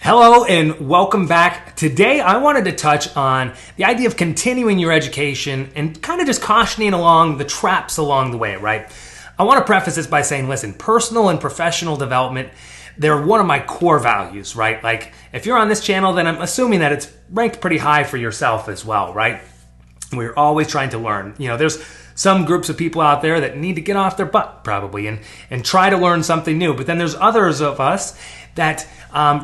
Hello and welcome back. Today I wanted to touch on the idea of continuing your education and kind of just cautioning along the traps along the way, right? I want to preface this by saying, listen, personal and professional development, they're one of my core values, right? Like if you're on this channel, then I'm assuming that it's ranked pretty high for yourself as well, right? We're always trying to learn. You know, there's some groups of people out there that need to get off their butt probably and try to learn something new. But then there's others of us that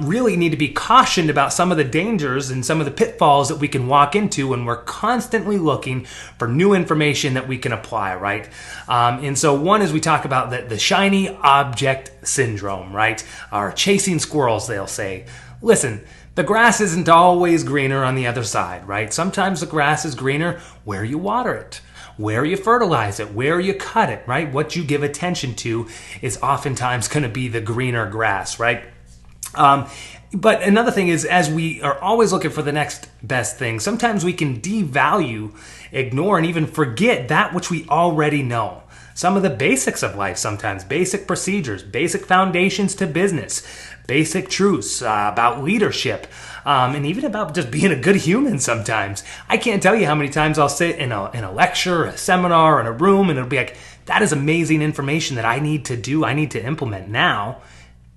really need to be cautioned about some of the dangers and some of the pitfalls that we can walk into when we're constantly looking for new information that we can apply, right? And so one is we talk about the shiny object syndrome, right? Or chasing squirrels, they'll say. Listen, the grass isn't always greener on the other side, right? Sometimes the grass is greener where you water it, where you fertilize it, where you cut it, right? What you give attention to is oftentimes going to be the greener grass, right? But another thing is, as we are always looking for the next best thing, sometimes we can devalue, ignore, and even forget that which we already know. Some of the basics of life sometimes, basic procedures, basic foundations to business, basic truths about leadership, and even about just being a good human sometimes. I can't tell you how many times I'll sit in a lecture, a seminar, in a room, and it'll be like, that is amazing information that I need to do, I need to implement now.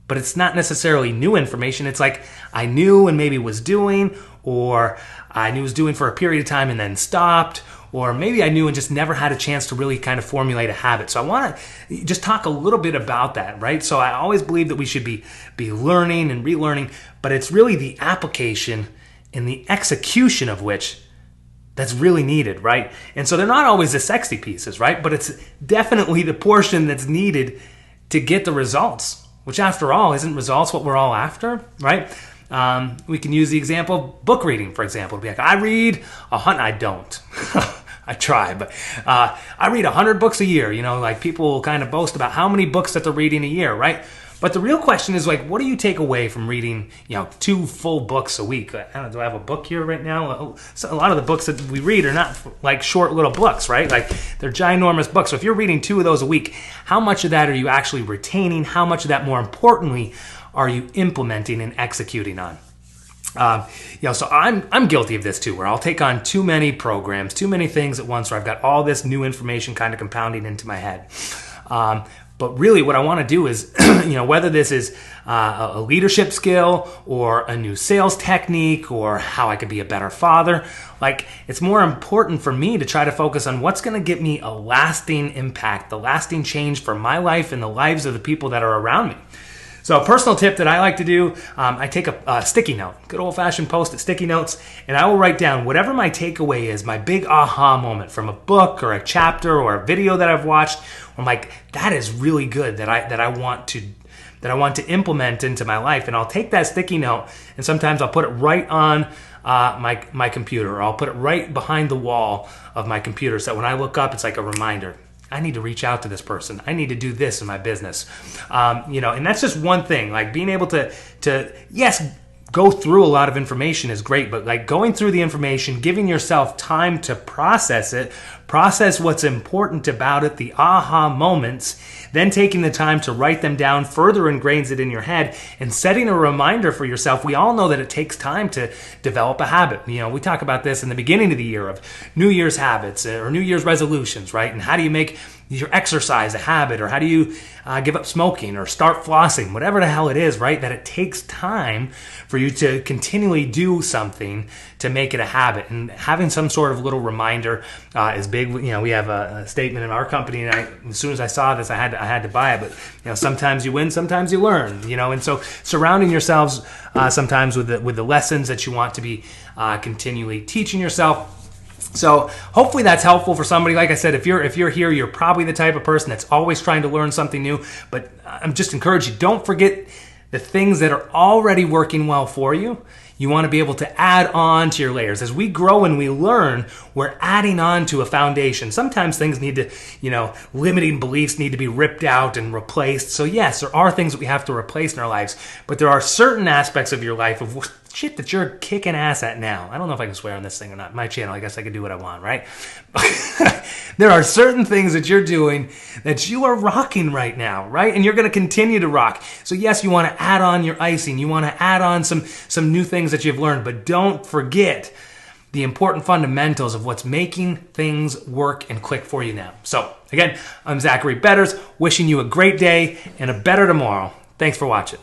But it's not necessarily new information. It's like I knew and maybe was doing, or I knew was doing for a period of time and then stopped, or maybe I knew and just never had a chance to really kind of formulate a habit. So I want to just talk a little bit about that, right? So I always believe that we should be learning and relearning, but it's really the application and the execution of which that's really needed, right? And so they're not always the sexy pieces, right? But it's definitely the portion that's needed to get the results. Which after all, isn't results what we're all after, right? We can use the example of book reading, for example. Be like, I read I don't. I try, but I read 100 books a year. You know, like people kind of boast about how many books that they're reading a year, right? But the real question is like, what do you take away from reading, 2 full books a week? I don't know, do I have a book here right now? So a lot of the books that we read are not like short little books, right? Like they're ginormous books. So if you're reading 2 of those a week, how much of that are you actually retaining? How much of that, more importantly, are you implementing and executing on? So I'm guilty of this too, where I'll take on too many programs, too many things at once, where I've got all this new information kind of compounding into my head. But really what I want to do is, whether this is a leadership skill or a new sales technique or how I could be a better father, like it's more important for me to try to focus on what's going to get me a lasting impact, the lasting change for my life and the lives of the people that are around me. So a personal tip that I like to do, I take a sticky note, good old-fashioned Post-it sticky notes, and I will write down whatever my takeaway is, my big aha moment from a book or a chapter or a video that I've watched. I'm like, that is really good that I want to implement into my life. And I'll take that sticky note, and sometimes I'll put it right on my computer, or I'll put it right behind the wall of my computer, so that when I look up, it's like a reminder. I need to reach out to this person. I need to do this in my business. And that's just one thing. Like being able to yes, go through a lot of information is great, but like going through the information, giving yourself time to process it, process what's important about it, the aha moments, then taking the time to write them down further ingrains it in your head, and setting a reminder for yourself. We all know that it takes time to develop a habit. We talk about this in the beginning of the year of New Year's habits or New Year's resolutions, right? And how do you make your exercise a habit, or how do you give up smoking or start flossing, whatever the hell it is, right? That it takes time for you to continually do something to make it a habit, and having some sort of little reminder is big. We have a statement in our company, and as soon as I saw this, I had to buy it. But sometimes you win, sometimes you learn. And so surrounding yourselves sometimes with the lessons that you want to be continually teaching yourself. So hopefully that's helpful for somebody. Like I said, if you're here, you're probably the type of person that's always trying to learn something new. But I'm just encouraging you, don't forget the things that are already working well for you. You want to be able to add on to your layers. As we grow and we learn, we're adding on to a foundation. Sometimes things need to, limiting beliefs need to be ripped out and replaced. So yes, there are things that we have to replace in our lives, but there are certain aspects of your life of shit that you're kicking ass at now. I don't know if I can swear on this thing or not. My channel, I guess I can do what I want, right? There are certain things that you're doing that you are rocking right now, right? And you're going to continue to rock. So yes, you want to add on your icing. You want to add on some new things that you've learned, but don't forget the important fundamentals of what's making things work and click for you now. So again, I'm Zachary Betters, wishing you a great day and a better tomorrow. Thanks for watching.